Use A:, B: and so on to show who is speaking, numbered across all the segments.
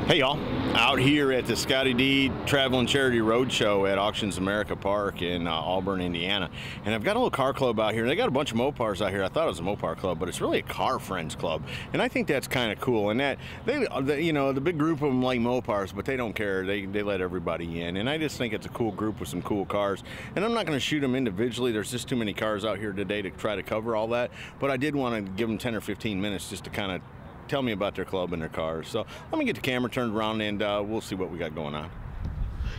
A: Hey y'all, out here at the Scottie D Travel and Charity Roadshow at Auctions America Park in Auburn, Indiana. And I've got a little car club out here. They got a bunch of Mopars out here. I thought it was a Mopar club, but it's really a Car Friends club. And I think that's kind of cool. And that, you know, the big group of them like Mopars, but they don't care. They let everybody in. And I just think it's a cool group with some cool cars. And I'm not going to shoot them individually. There's just too many cars out here today to try to cover all that. But I did want to give them 10 or 15 minutes just to kind of tell me about their club and their cars. So let me get the camera turned around and we'll see what we got going on.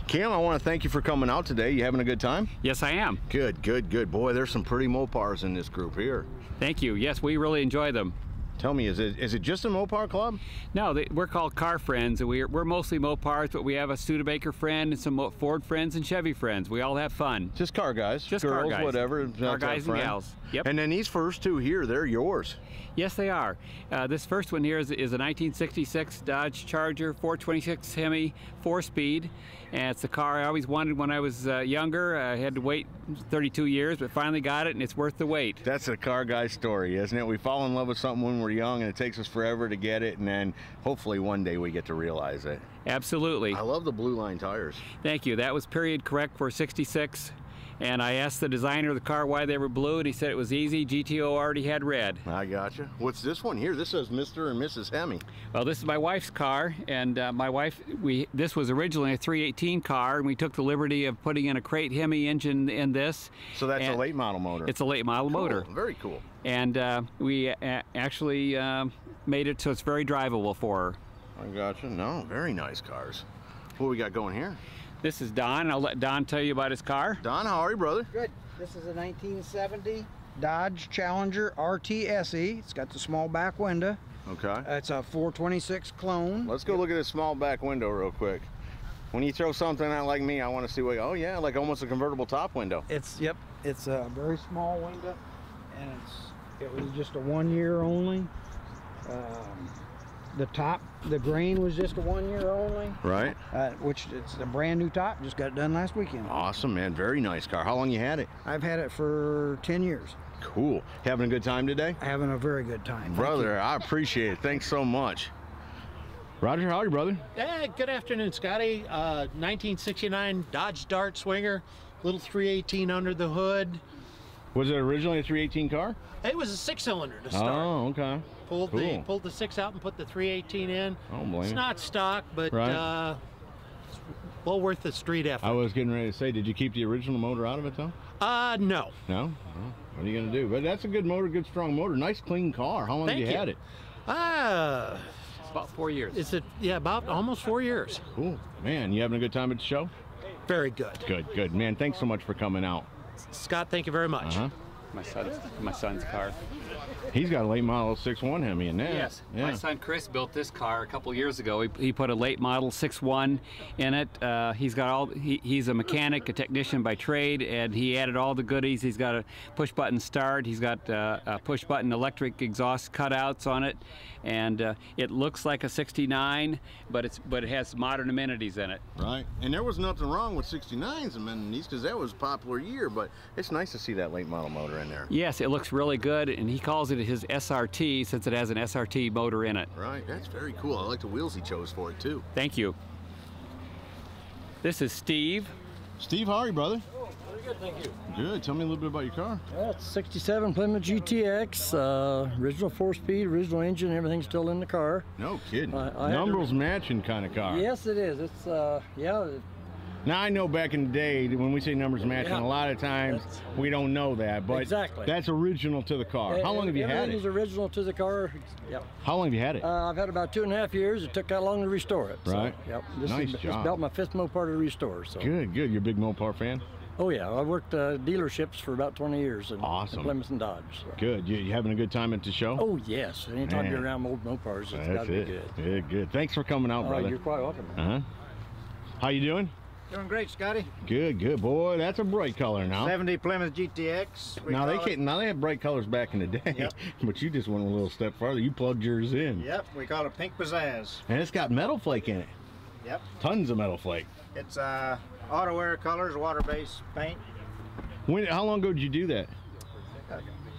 A: Cam, I want to thank you for coming out today. You having a good time?
B: Yes, I am.
A: Good, good, good. Boy, there's some pretty Mopars in this group here.
B: Thank you. Yes, we really enjoy them.
A: Tell me, is it just a Mopar club?
B: No, we're called Car Friends, and we're mostly Mopars, but we have a Studebaker friend and some Ford friends and Chevy friends. We all have fun.
A: Just car guys,
B: just
A: girls,
B: car guys.
A: Whatever.
B: Car guys and gals. Yep.
A: And then these first two here, they're yours.
B: Yes, they are. This first one here is a 1966 Dodge Charger 426 Hemi 4-speed. And it's the car I always wanted when I was younger. I had to wait 32 years, but finally got it, and it's worth the wait.
A: That's a car guy story, isn't it? We fall in love with something when we're young, and it takes us forever to get it, and then hopefully one day we get to realize it.
B: Absolutely.
A: I love the blue line tires.
B: Thank you. That was period correct for 66. And I asked the designer of the car why they were blue, and he said it was easy. GTO already had red.
A: I gotcha. What's this one here? This says Mr. and Mrs. Hemi.
B: Well, this is my wife's car, and my wife, this was originally a 318 car, and we took the liberty of putting in a crate Hemi engine in this.
A: So that's a late model motor.
B: It's a late model motor.
A: Very cool.
B: And we actually made it so it's very drivable for her.
A: I gotcha. No, very nice cars. What we got going here?
B: This is Don. I'll let Don tell you about his car.
A: Don, how are you, brother?
C: Good. This is a 1970 Dodge Challenger RTSE. It's got the small back window.
A: Okay.
C: It's a 426 clone.
A: Let's go look at this small back window real quick. When you throw something out like me, I want to see what, oh yeah, like almost a convertible top window.
C: Yep, it's a very small window, and it was just a 1 year only. The grain was just a 1 year only.
A: Right.
C: Which it's a brand new top. Just got it done last weekend.
A: Awesome, man. Very nice car. How long you had it?
C: I've had it for 10 years.
A: Cool. Having a good time today?
C: Having a very good time.
A: Brother, I appreciate it. Thanks so much. Roger, how are you, brother?
D: Good afternoon, Scotty. 1969 Dodge Dart Swinger, little 318 under the hood.
A: Was it originally a 318 car?
D: It was a 6-cylinder to start.
A: Oh, okay.
D: Pulled the 6 out and put the 318 in.
A: Oh, blame
D: it's
A: you.
D: not stock, but
A: right.
D: Well worth the street effort.
A: I was getting ready to say, did you keep the original motor out of it though?
D: No.
A: No? Well, what are you gonna do? But that's a good motor, good strong motor. Nice clean car. How long have you had it?
B: It's about 4 years.
D: Is it? Yeah, about almost 4 years.
A: Cool. Man, you having a good time at the show?
D: Very good.
A: Good, good. Man, thanks so much for coming out.
D: Scott, thank you very much.
B: My son's car.
A: He's got a late model 6.1 Hemi in there.
B: Yes,
A: yeah.
B: My son Chris built this car a couple years ago. He put a late model 6.1 in it. He's a mechanic, a technician by trade, and he added all the goodies. He's got a push button start. He's got a push button electric exhaust cutouts on it, and it looks like a 69, but it has modern amenities in it.
A: Right, and there was nothing wrong with 69's amenities because that was a popular year, but it's nice to see that late model motor in there.
B: Yes, it looks really good, and he calls it his SRT since it has an SRT motor in it.
A: Right, that's very cool. I like the wheels he chose for it too.
B: Thank you. This is Steve.
A: Steve, how are you, brother?
E: Oh, very good, thank you.
A: Good. Tell me a little bit about your car.
E: It's 67 Plymouth GTX, original 4-speed, original engine, everything's still in the car.
A: No kidding.
E: I
A: Numbers matching kind of car.
E: Yes, it is. It's, yeah.
A: Now, I know back in the day, when we say numbers matching, a lot of times we don't know that, but
E: exactly.
A: That's original to the car. How long have you had it?
E: Everything's original to the car. Yep.
A: How long have you had it?
E: I've had about 2.5 years. It took that long to restore it.
A: Right.
E: So, yep.
A: Nice job.
E: It's about my 5th Mopar to restore. So.
A: Good, good. You're a big Mopar fan?
E: Oh yeah, I worked dealerships for about 20 years in Plymouth and Dodge. So.
A: Good. You having a good time at the show?
E: Oh yes. Anytime you're around old Mopars, it's got to be good.
A: Yeah, good. Thanks for coming out, brother.
E: You're quite welcome.
A: How you doing?
C: Doing great, Scotty.
A: Good, good. Boy, that's a bright color now.
C: 70 Plymouth GTX.
A: Now they had bright colors back in the day,
C: yep.
A: But you just went a little step farther. You plugged yours in.
C: Yep, we call it pink pizzazz.
A: And it's got metal flake in it.
C: Yep.
A: Tons of metal flake.
C: It's auto air colors, water-based paint.
A: How long ago did you do that?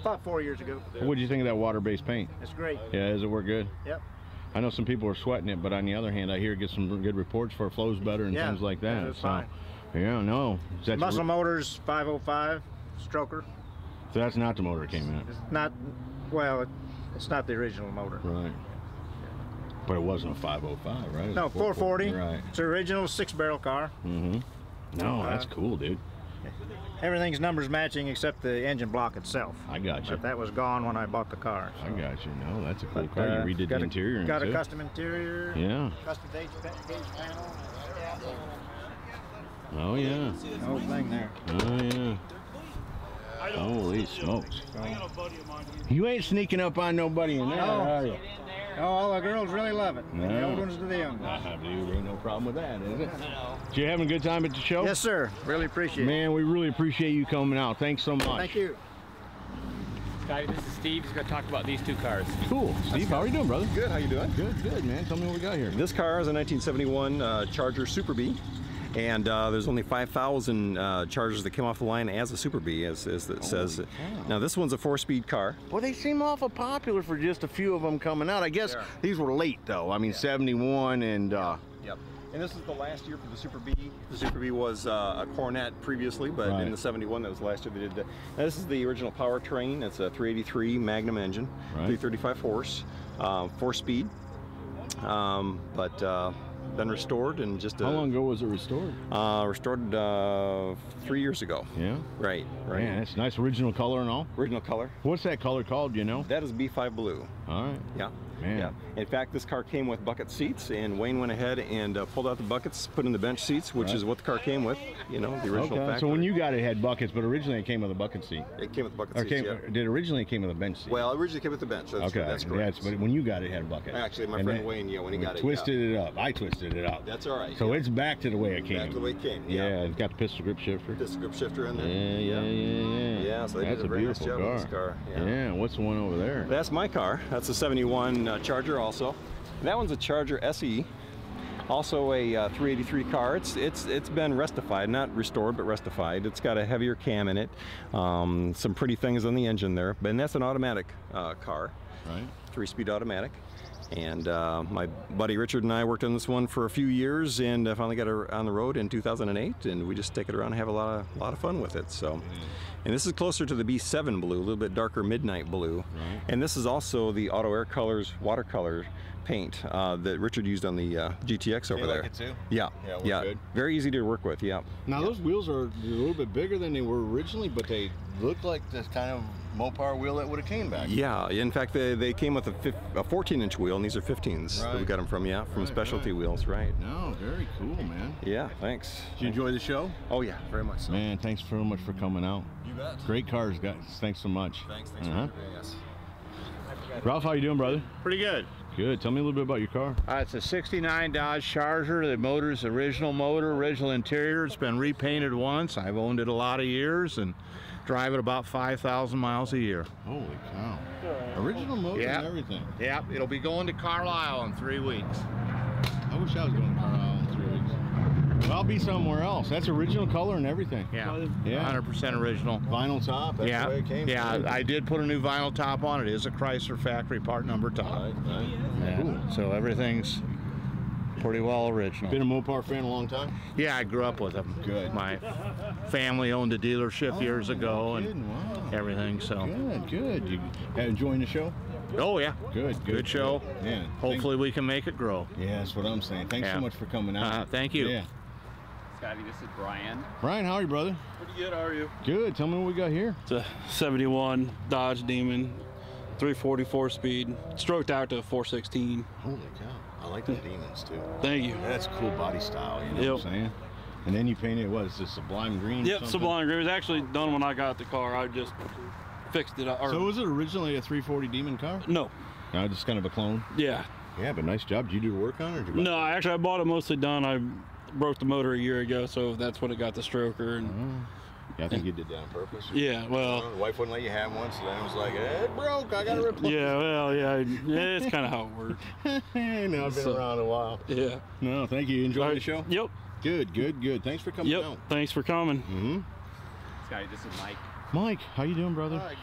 C: About 4 years ago.
A: What did you think of that water-based paint?
C: It's great.
A: Yeah, does it work good?
C: Yep.
A: I know some people are sweating it, but on the other hand, I hear it gets some good reports for it flows better and things like that.
F: It's
A: so,
F: fine.
A: yeah, no. That's
F: Muscle Motors 505 stroker.
A: So that's not the motor it came in.
F: It's not, well, it's not the original motor.
A: Right. But it wasn't a 505, right? It was
F: No,
A: a
F: 440.
A: Right.
F: It's an original 6-barrel car.
A: Mm-hmm. No, that's cool, dude.
F: Everything's numbers matching except the engine block itself.
A: I got you.
F: But that was gone when I bought the car.
A: I got you. No, that's a cool
F: But,
A: car. You redid the interior.
F: Got a
A: too.
F: custom interior.
A: Yeah.
F: Custom gauge panel.
A: Oh, yeah.
F: The whole thing there.
A: Oh, yeah. Holy smokes. You ain't sneaking up on nobody in there, are you?
F: Oh, all the girls really love it.
A: No.
F: The old ones to the young ones.
A: Dude, ain't no problem with that, is it? So you having a good time at the show?
F: Yes, sir. Really appreciate it.
A: Man, we really appreciate you coming out. Thanks so much.
F: Thank you.
B: Scotty, this is Steve. He's going to talk about these two cars.
A: Cool. Steve, how are you doing, brother?
G: Good, how you doing?
A: Good, good, man. Tell me what we got here.
G: This car is a 1971 Charger Super B, and there's only 5,000 Chargers that came off the line as a Super B, as it says. Now this one's a 4-speed car.
A: Well, they seem awful popular for just a few of them coming out. I guess these were late, though. I mean, 71 and...
G: Yep. And this is the last year for the Super B. The Super B was a Coronet previously, but in the 71, that was the last year they did that. Now this is the original powertrain. It's a 383 Magnum engine, 335 horse, 4-speed. But been restored and just...
A: How long ago was it restored?
G: Restored 3 years ago.
A: Yeah?
G: Right.
A: Man, that's nice. Original color and all?
G: Original color.
A: What's that color called, do you know?
G: That is B5 Blue.
A: All right.
G: Yeah.
A: Man.
G: Yeah. In fact, this car came with bucket seats, and Wayne went ahead and pulled out the buckets, put in the bench seats, which is what the car came with, you know, the original factory.
A: So when you got it, it had buckets, but originally it came with a bucket seat.
G: It came with bucket
A: Or
G: seats,
A: did it originally came with a bench seat?
G: Well, it originally came with the bench. That's, that's correct.
A: But when you got it, it had a bucket.
G: Actually, my
A: And
G: friend
A: then
G: Wayne, when he got it,
A: twisted it up. I twisted it up.
G: That's all right.
A: So it's back to the way it came.
G: Back to the way it came.
A: Yeah, it's got the pistol grip shifter.
G: Pistol grip shifter in there.
A: Yeah.
G: Yeah, so they
A: That's
G: did a very nice job on this car.
A: Yeah, what's the one over there?
G: That's my car. That's a 71 Charger also. That one's a Charger SE. Also a 383 car. It's been restified, not restored, but restified. It's got a heavier cam in it. Some pretty things on the engine there. But that's an automatic car.
A: Right.
G: 3-speed automatic. And my buddy Richard and I worked on this one for a few years, and I finally got her on the road in 2008, and we just take it around and have a lot of fun with it. So, and this is closer to the B7 blue, a little bit darker midnight blue. Right. And this is also the Auto Air Colors watercolor paint that Richard used on the GTX over there.
A: Like it too?
G: Yeah.
A: Yeah. Good.
G: Very easy to work with. Yeah.
A: Now those wheels are a little bit bigger than they were originally, but they look like this kind of Mopar wheel that would have came back.
G: Yeah, in fact, they came with a 14-inch wheel, and these are 15s that we got them from, from Specialty Wheels, right?
A: No, very cool, man.
G: Yeah, thanks.
A: Did you enjoy the show?
G: Oh, yeah, very much so.
A: Man, thanks very much for coming out.
G: You bet.
A: Great cars, guys. Thanks so much.
G: Thanks for having us.
A: Ralph, how you doing, brother?
F: Pretty good.
A: Good. Tell me a little bit about your car.
F: It's a 69 Dodge Charger. The motor's original motor, original interior. It's been repainted once. I've owned it a lot of years and drive it about 5,000 miles a year.
A: Holy cow. Original motor and everything.
F: Yep, it'll be going to Carlisle in 3 weeks.
A: I wish I was going to Carlisle in 3 weeks. Well, I'll be somewhere else. That's original color and everything.
F: Yeah, 100% original.
A: Vinyl top, that's the way it came.
F: Yeah, I did put a new vinyl top on it. It is a Chrysler factory part number top.
A: Right.
F: Yeah.
A: Cool.
F: So everything's pretty well original.
A: Been a Mopar fan a long time?
F: Yeah, I grew up with them.
A: Good.
F: My family owned a dealership years ago and everything. So
A: good. You enjoying the show?
F: Oh yeah.
A: Good
F: show.
A: Yeah.
F: Hopefully we can make it grow.
A: Yeah, that's what I'm saying. Thanks so much for coming out.
F: Thank you.
A: Yeah.
B: Scotty, this is Brian.
A: Brian, how are you, brother?
H: Pretty good, how are you?
A: Good. Tell me what we got here.
H: It's a 71 Dodge Demon, 344 speed, stroked out to 416.
A: Holy cow. I like the Demons too.
H: Thank you.
A: That's a cool body style, you know what I'm saying? And then you painted, what is this, Sublime Green?
H: Yep, Sublime Green. It was actually done when I got the car. I just fixed it up.
A: So was it originally a 340 Demon car?
H: No.
A: No, just kind of a clone?
H: Yeah.
A: Yeah, but nice job. Did you do the work on it? Or did you
H: No, actually I bought it mostly done. I broke the motor a year ago, so that's when it got the stroker. And
A: yeah, I think you did that on purpose.
H: Yeah, well.
A: The wife wouldn't let you have one, so then it was like, it broke, I got to replace it.
H: Yeah, well, yeah, it's kind of how it worked.
A: No, I've been around a while.
H: Yeah.
A: No, thank you. Enjoy the show?
H: Yep.
A: Good. Thanks for coming out.
H: Thanks for coming.
B: Scotty, this is Mike.
A: Mike, how you doing, brother?
I: Hi,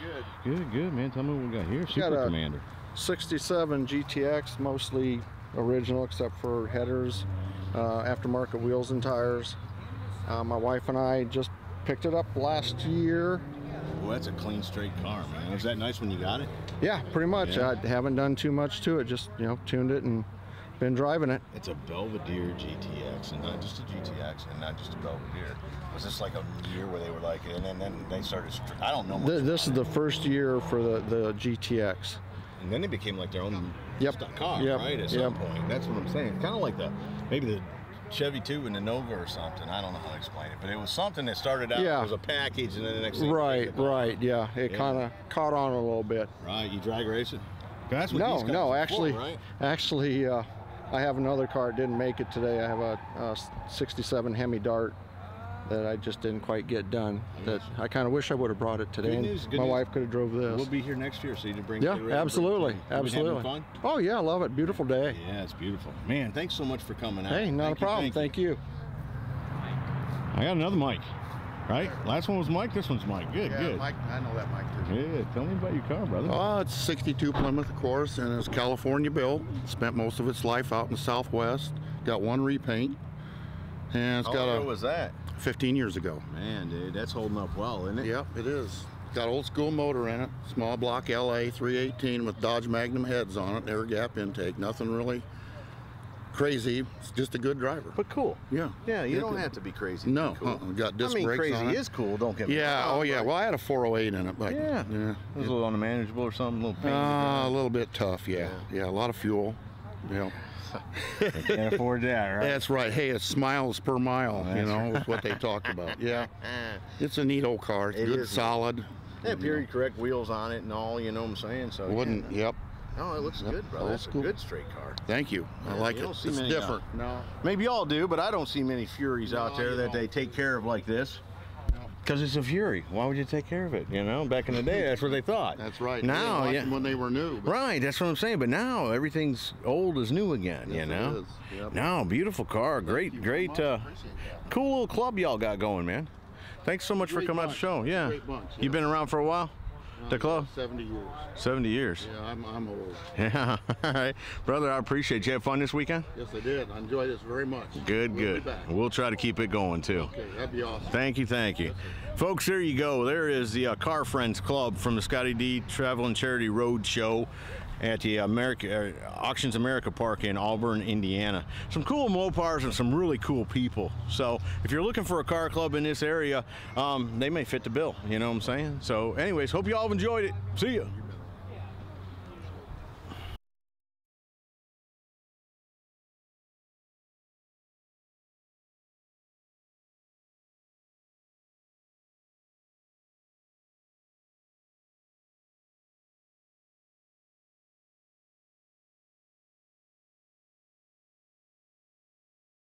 I: good.
A: Good, man. Tell me what we got here. Super Commander.
I: 67 GTX, mostly original except for headers, aftermarket wheels and tires. My wife and I just picked it up last year.
A: Well, that's a clean, straight car, man. Was that nice when you got it?
I: Yeah, pretty much.
A: Yeah.
I: I haven't done too much to it, just, you know, tuned it and been driving it.
A: It's a Belvedere GTX, and not just a GTX, and not just a Belvedere. Was this like a year where they were like, and then they started, I don't know much
I: This is the first year for the GTX.
A: And then they became like their own car,
I: Yep.
A: right? At some point. That's what I'm saying. It's kind of like maybe the Chevy 2 and the Nova or something. I don't know how to explain it, but it was something that started out as a package, and then the next thing.
I: Right. Yeah. It kind of caught on a little bit.
A: Right. You drag race it? That's what these guys are
I: actually,
A: for, right?
I: Actually, I have another car that didn't make it today. I have a 67 Hemi Dart that I just didn't quite get done. That I kind of wish I would have brought it today.
A: Good
I: my
A: news.
I: wife could have drove this.
A: We'll be here next year, so you can bring.
I: Yeah, absolutely.
A: Having fun?
I: Oh yeah, I love it. Beautiful day.
A: Yeah, it's beautiful. Man, thanks so much for coming out.
I: Hey, not a problem. Thank you.
A: I got another mic. Right? Last one was Mike, this one's Mike. Good, good.
J: Mike, I know that Mike too.
A: Yeah, tell me about your car, brother.
J: It's 62 Plymouth, of course, and it's California built. Spent most of its life out in the Southwest. Got one repaint. And it's got
A: How long was that?
J: 15 years ago.
A: Man, dude, that's holding up well, isn't it?
J: Yep, it is. Got old school motor in it. Small block LA 318 with Dodge Magnum heads on it. Air gap intake. Nothing really crazy. It's just a good driver.
A: But cool.
J: Yeah.
A: Yeah, you don't have to be crazy.
J: No.
A: Cool.
J: Got disc brakes
A: crazy
J: on it.
A: is cool, don't get me wrong.
J: Yeah, oh yeah. Well, I had a 408 in it, but
A: yeah. It was a little unmanageable or something, a little pain.
J: A little bit tough, yeah. Yeah, a lot of fuel. Yeah.
A: Can't afford that, right?
J: That's right. Hey, it's miles per mile, you know, is what they talk about. Yeah. It's a neat old car. It's good, solid.
A: Yeah, period correct wheels on it and all, you know what I'm saying? So
J: Wouldn't, yep.
A: No, it looks good, brother. That's a good straight car.
J: Thank you. I like it. It's different.
A: No. Maybe y'all do, but I don't see many Furies out there that they take care of like this. Because it's a Fury. Why would you take care of it? You know, back in the day, that's what they thought.
J: That's right.
A: Now,
J: yeah. When they were new.
A: Right, that's what I'm saying. But now everything's old as new again, you know?
J: It is. Yep.
A: No, beautiful car. Great, cool little club y'all got going, man. Thanks so much for coming out to the show. Yeah.
J: Great bunch,
A: You been around for a while? The club?
J: 70 years.
A: 70 years.
J: Yeah, I'm old.
A: Yeah. All right. Brother, I appreciate it. You have fun this weekend?
J: Yes, I did. I enjoyed this very much.
A: Good,
J: We'll
A: good.
J: be back.
A: We'll try to keep it going, too.
J: Okay, that'd be awesome.
A: Thank you, thank you. Folks, there you go. There is the Car Friends Club from the Scottie D Travel and Charity Road Show at the Auctions America Park in Auburn, Indiana. Some cool Mopars and some really cool people. So if you're looking for a car club in this area, they may fit the bill, you know what I'm saying? So anyways, hope you all have enjoyed it. See ya.